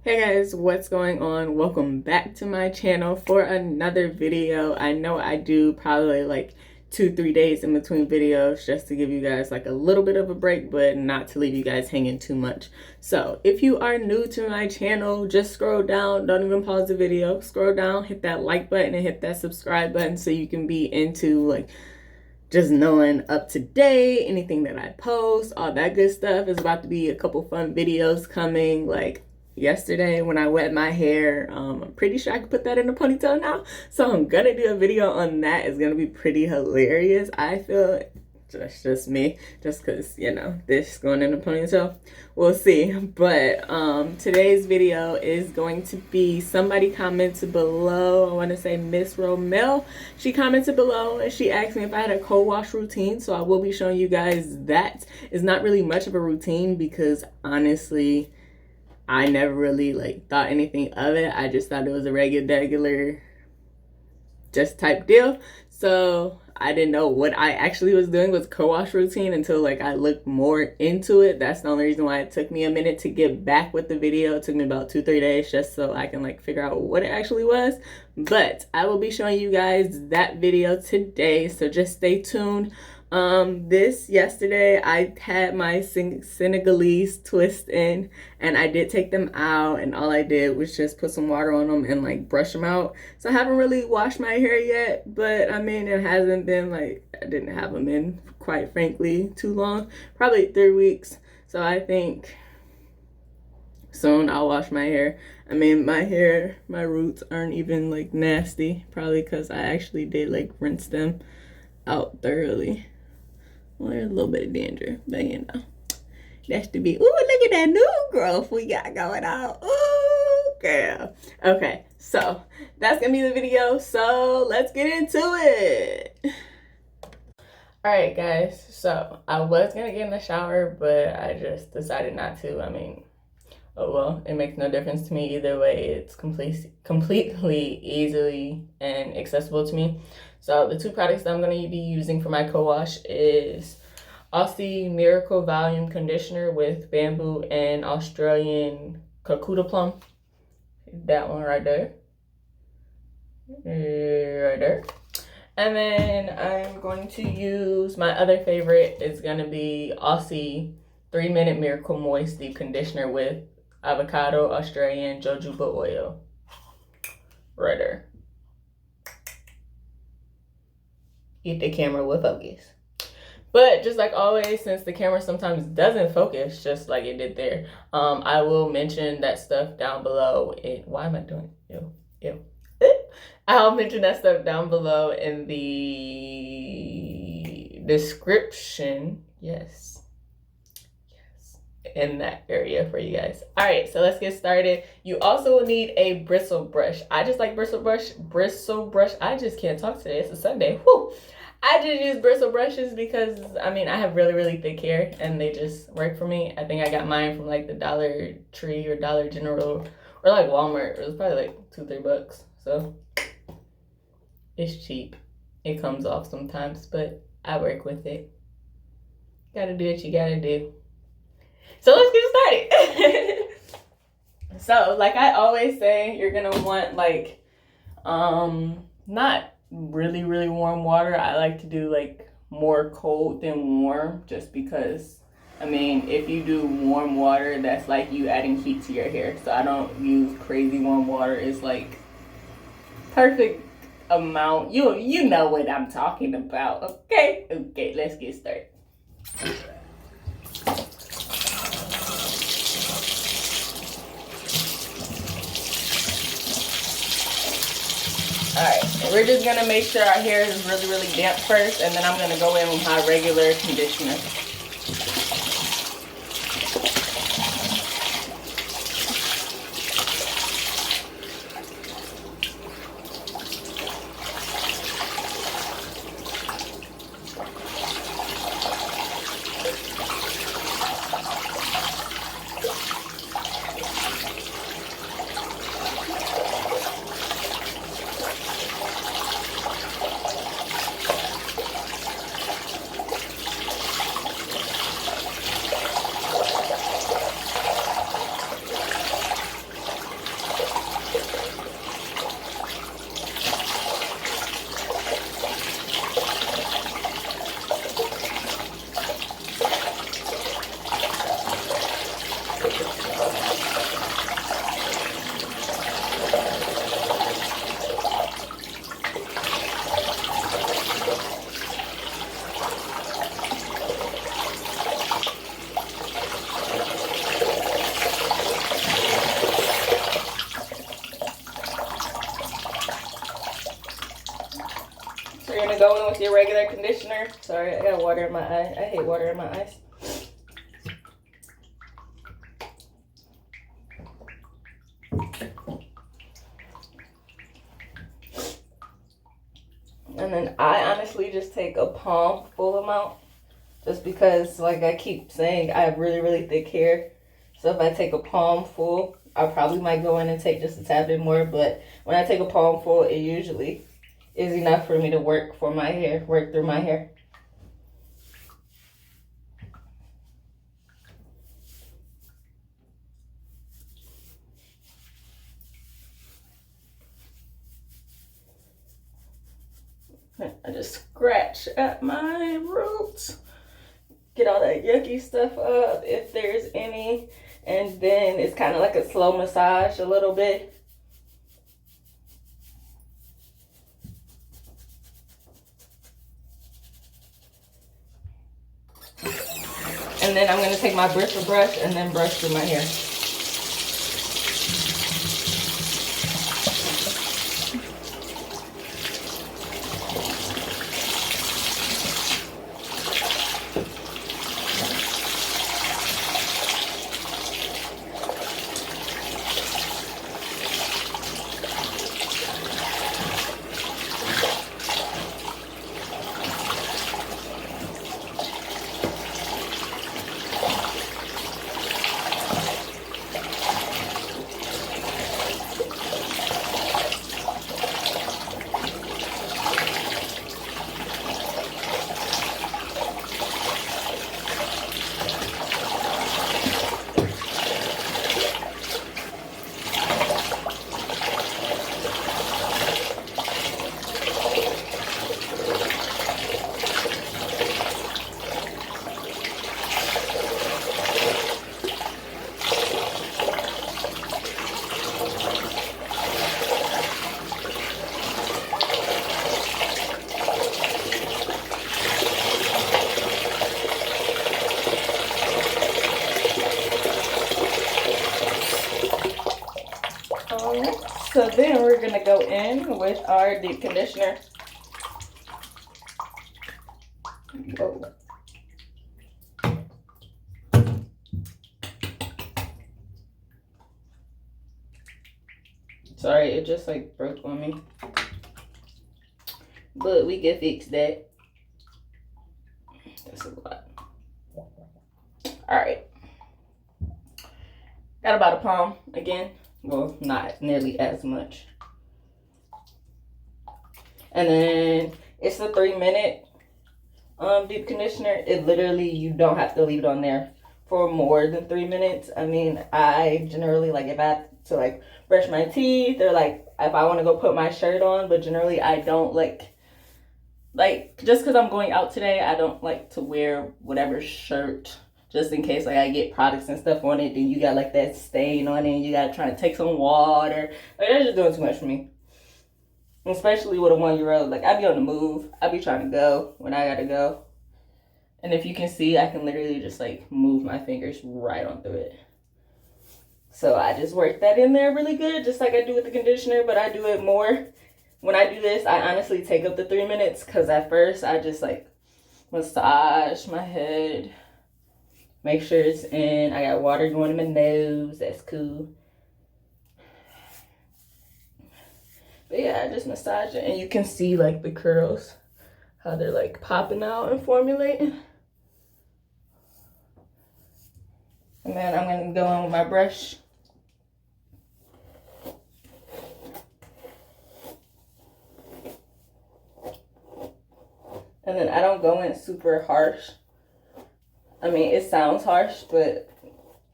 Hey guys, what's going on? Welcome back to my channel for another video. I know I do probably like 2-3 days in between videos just to give you guys like a little bit of a break, but not to leave you guys hanging too much. So if you are new to my channel, just scroll down, don't even pause the video, scroll down, hit that like button and hit that subscribe button so you can be into like just knowing up to date, anything that I post, all that good stuff. There's about to be a couple fun videos coming, like yesterday when I wet my hair. I'm pretty sure I could put that in a ponytail now. So I'm gonna do a video on that. It's gonna be pretty hilarious. I feel that's just me, just because, you know, this going in a ponytail. We'll see. But today's video is going to be, somebody commented below, I want to say Miss Romel. She commented below and she asked me if I had a co-wash routine. So I will be showing you guys that. It's not really much of a routine because honestly, I never really like thought anything of it. I just thought it was a regular just type deal. So I didn't know what I actually was doing with co-wash routine until like I looked more into it. That's the only reason why it took me a minute to get back with the video. It took me about 2-3 days just so I can like figure out what it actually was. But I will be showing you guys that video today, so just stay tuned. Yesterday I had my Senegalese twist in and I did take them out, and all I did was just put some water on them and like brush them out. So I haven't really washed my hair yet, but I mean, it hasn't been like, I didn't have them in, quite frankly, too long, probably 3 weeks. So I think soon I'll wash my hair. I mean, my hair, my roots aren't even like nasty, probably because I actually did like rinse them out thoroughly. Well, there's a little bit of danger, but you know, that's to be. Ooh, look at that new growth we got going on. Ooh, girl. Okay, so that's gonna be the video. So let's get into it. All right, guys. So I was gonna get in the shower, but I just decided not to. I mean, oh well, it makes no difference to me either way. It's completely easily and accessible to me. So the two products that I'm going to be using for my co-wash is Aussie Miracle Volume Conditioner with bamboo and Australian Kakuta Plum. That one right there. Right there. And then I'm going to use, my other favorite is going to be Aussie 3-Minute Miracle Moist Deep Conditioner with avocado, Australian jojoba oil. Right there. If the camera will focus. But just like always, since the camera sometimes doesn't focus, just like it did there, I will mention that stuff down below. Why am I doing it? Ew. I'll mention that stuff down below in the description. Yes. In that area for you guys. All right, so let's get started. You also will need a bristle brush. I just like bristle brush. I just can't talk today. It's a Sunday. Whew. I just use bristle brushes because I mean I have really thick hair and they just work for me. I think I got mine from like the Dollar Tree or Dollar General or like Walmart. It was probably like $2-3 bucks. So it's cheap. It comes off sometimes, but I work with it. Gotta do what you gotta do. So let's get started. So like I always say, you're gonna want like not really warm water. I like to do like more cold than warm, just because I mean if you do warm water, that's like you adding heat to your hair. So I don't use crazy warm water. It's like perfect amount. You know what I'm talking about. Okay, let's get started. Alright, we're just going to make sure our hair is really damp first, and then I'm going to go in with my regular conditioner. with your regular conditioner. Sorry, I got water in my eye. I hate water in my eyes. And then I honestly just take a palm full amount, just because, like I keep saying, I have really, really thick hair. So if I take a palm full, I probably might go in and take just a tad bit more. But when I take a palm full, it usually is enough for me to work through my hair. I just scratch at my roots, get all that yucky stuff up if there's any, and then it's kind of like a slow massage a little bit. And then I'm going to take my bristle brush and then brush through my hair. So then we're going to go in with our deep conditioner. Whoa. Sorry, it just like broke on me. But we can fix that. That's a lot. Alright. Got about a palm again. Well, not nearly as much. And then it's a 3-minute deep conditioner. It literally, you don't have to leave it on there for more than 3 minutes. I mean, I generally, like, if I have to like brush my teeth, or like if I want to go put my shirt on, but generally I don't like just because I'm going out today, I don't like to wear whatever shirt, just in case like I get products and stuff on it, then you got like that stain on it and you gotta try to take some water. Like, that's just doing too much for me. Especially with a 1-year-old. Like, I be on the move. I be trying to go when I gotta go. And if you can see, I can literally just like move my fingers right on through it. So I just work that in there really good, just like I do with the conditioner, but I do it more. When I do this, I honestly take up the 3 minutes, because at first I just like massage my head. Make sure it's in. I got water going in my nose. That's cool. But yeah, I just massage it. And you can see like the curls, how they're like popping out and formulating. And then I'm going to go in with my brush. And then I don't go in super harsh. I mean, it sounds harsh, but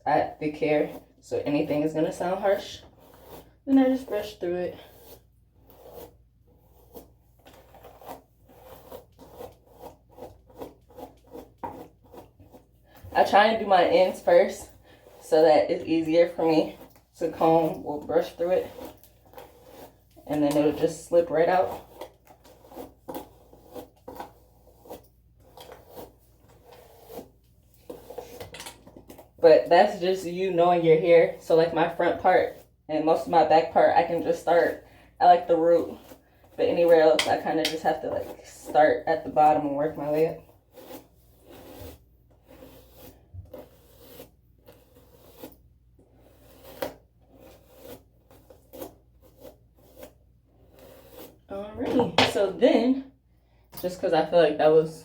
I have thick hair, so anything is going to sound harsh. Then I just brush through it. I try and do my ends first so that it's easier for me to comb or brush through it. And then it'll just slip right out. But that's just you knowing your hair. So like my front part and most of my back part, I can just start at like the root But anywhere else, I kind of just have to like start at the bottom and work my way up. Alrighty, so then, just because I feel like that was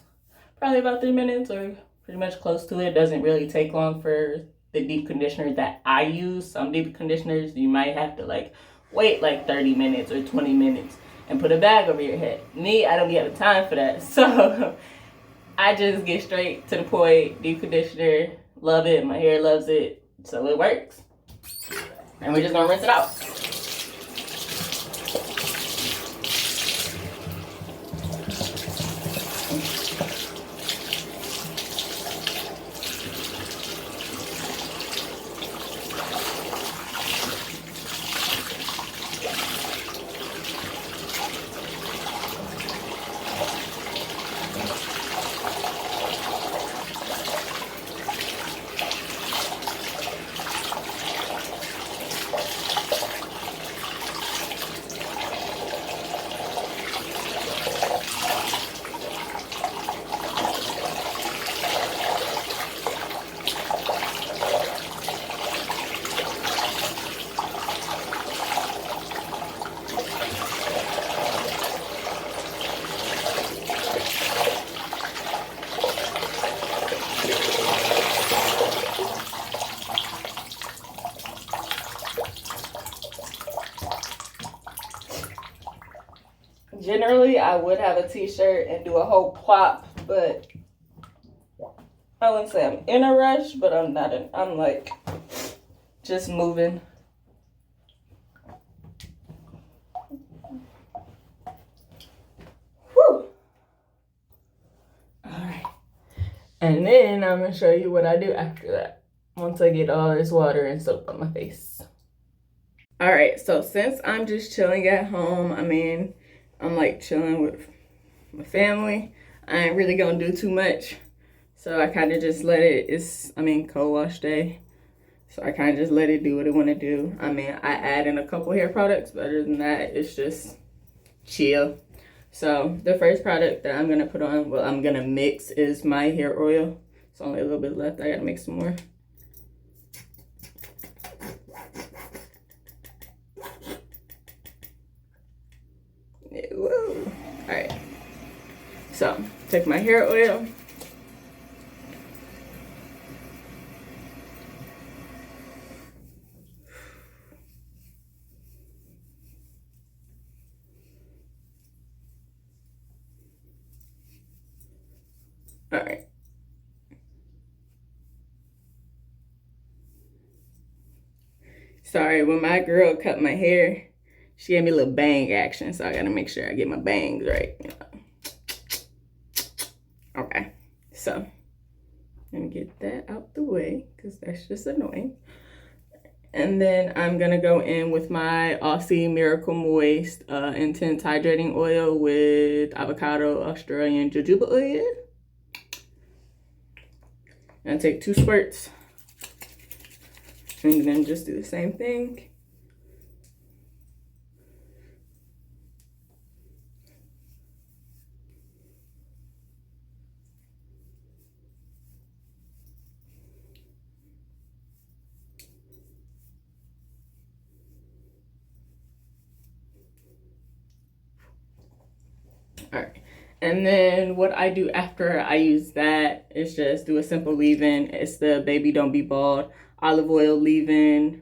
probably about 3 minutes or pretty much close to it, doesn't really take long for the deep conditioner that I use. Some deep conditioners, you might have to like wait like 30 minutes or 20 minutes and put a bag over your head. Me, I don't have time for that. So I just get straight to the point, deep conditioner, love it, my hair loves it, so it works. And we're just gonna rinse it out. Generally, I would have a t-shirt and do a whole plop, but I wouldn't say I'm in a rush, but I'm not. I'm like just moving. Whew. All right. And then I'm going to show you what I do after that, once I get all this water and soap on my face. All right, so since I'm just chilling at home, I'm like chilling with my family. I ain't really gonna do too much. So I kind of just let it, co-wash day. So I kind of just let it do what it want to do. I add in a couple hair products, but other than that, it's just chill. So the first product that I'm gonna put on, I'm gonna mix is my hair oil. It's only a little bit left, I gotta make some more. Whoa. All right, so take my hair oil. All right. Sorry, when my girl cut my hair, she gave me a little bang action, so I gotta make sure I get my bangs right. Okay, so let me get that out the way because that's just annoying. And then I'm gonna go in with my Aussie Miracle Moist Intense Hydrating Oil with avocado Australian jojoba oil. And take 2 squirts. And then just do the same thing. All right, and then what I do after I use that is just do a simple leave-in. It's the Baby Don't Be Bald olive oil leave-in,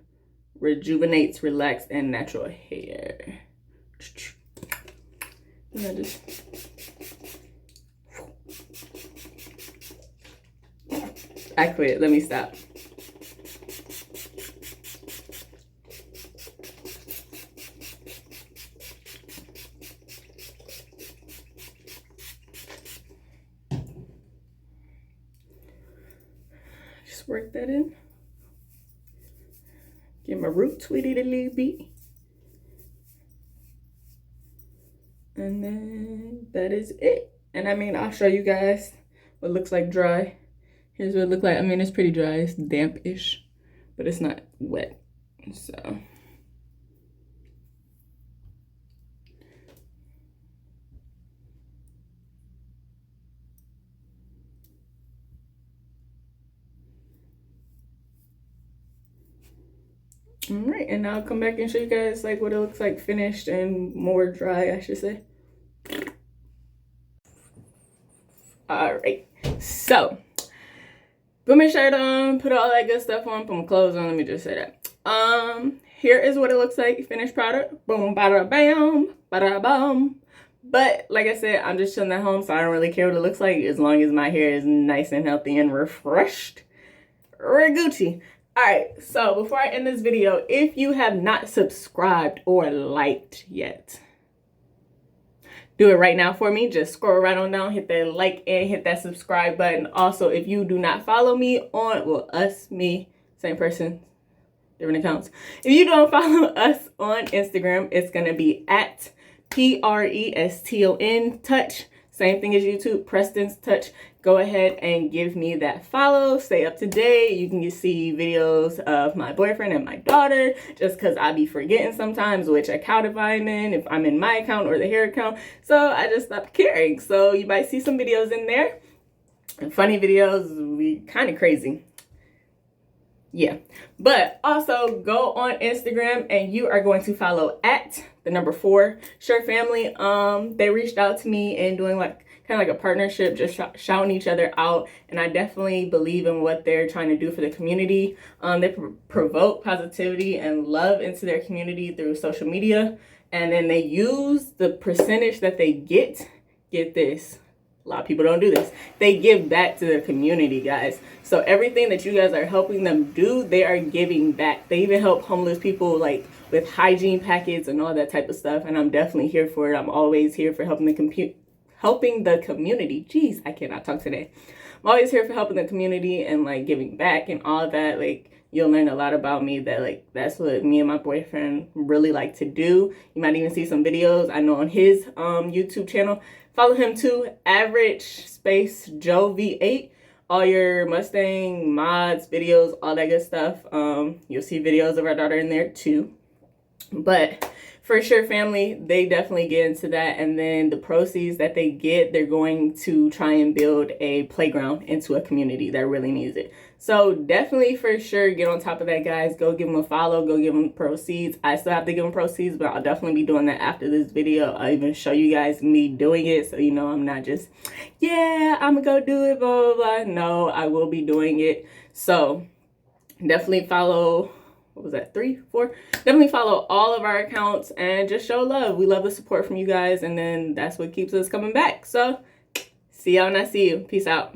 rejuvenates, relax, and natural hair. I quit. Let me stop. Just work that in. Get my root tweeted a little bit. And then that is it. And I'll show you guys what it looks like dry. Here's what it looks like. It's pretty dry. It's damp-ish, but it's not wet. So All right, and I'll come back and show you guys like what it looks like finished and more dry, I should say. All right, so put my shirt on, put all that good stuff on, put my clothes on. Let me just say that. Here is what it looks like, finished product. Boom, bada bam, bada bum. But like I said, I'm just chilling at home, so I don't really care what it looks like as long as my hair is nice and healthy and refreshed. We're Gucci. Alright, so before I end this video, if you have not subscribed or liked yet, do it right now for me. Just scroll right on down, hit that like and hit that subscribe button. Also, if you do not follow me on, well, us, me, same person, different accounts. If you don't follow us on Instagram, it's going to be at PRESTON touch. Same thing as YouTube, Preston's Touch. Go ahead and give me that follow. Stay up to date. You can see videos of my boyfriend and my daughter, just because I be forgetting sometimes which account if I'm in, if I'm in my account or the hair account. So I just stopped caring. So you might see some videos in there. And funny videos, we kind of crazy. Yeah, but also go on Instagram and you are going to follow at the number 4 Shirt Family. They reached out to me and doing like kind of like a partnership, just shouting each other out, and I definitely believe in what they're trying to do for the community. They provoke positivity and love into their community through social media, and then they use the percentage that they get this. A lot of people don't do this. They give back to their community, guys. So everything that you guys are helping them do, they are giving back. They even help homeless people like with hygiene packets and all that type of stuff. And I'm definitely here for it. I'm always here for helping the community. Jeez, I cannot talk today. I'm always here for helping the community and like giving back and all that. Like, you'll learn a lot about me that like that's what me and my boyfriend really like to do. You might even see some videos I know on his YouTube channel. Follow him too, Average Space Joe V8. All your Mustang mods, videos, all that good stuff. You'll see videos of our daughter in there too. But for sure, family, they definitely get into that. And then the proceeds that they get, they're going to try and build a playground into a community that really needs it. So definitely for sure, get on top of that, guys. Go give them a follow. Go give them proceeds. I still have to give them proceeds, but I'll definitely be doing that after this video. I'll even show you guys me doing it. So, you know, I'm not just, yeah, I'm going to go do it, blah, blah, blah. No, I will be doing it. So definitely follow. What was that, 3, 4? Definitely follow all of our accounts and just show love. We love the support from you guys, and then that's what keeps us coming back. So see y'all when I see you. Peace out.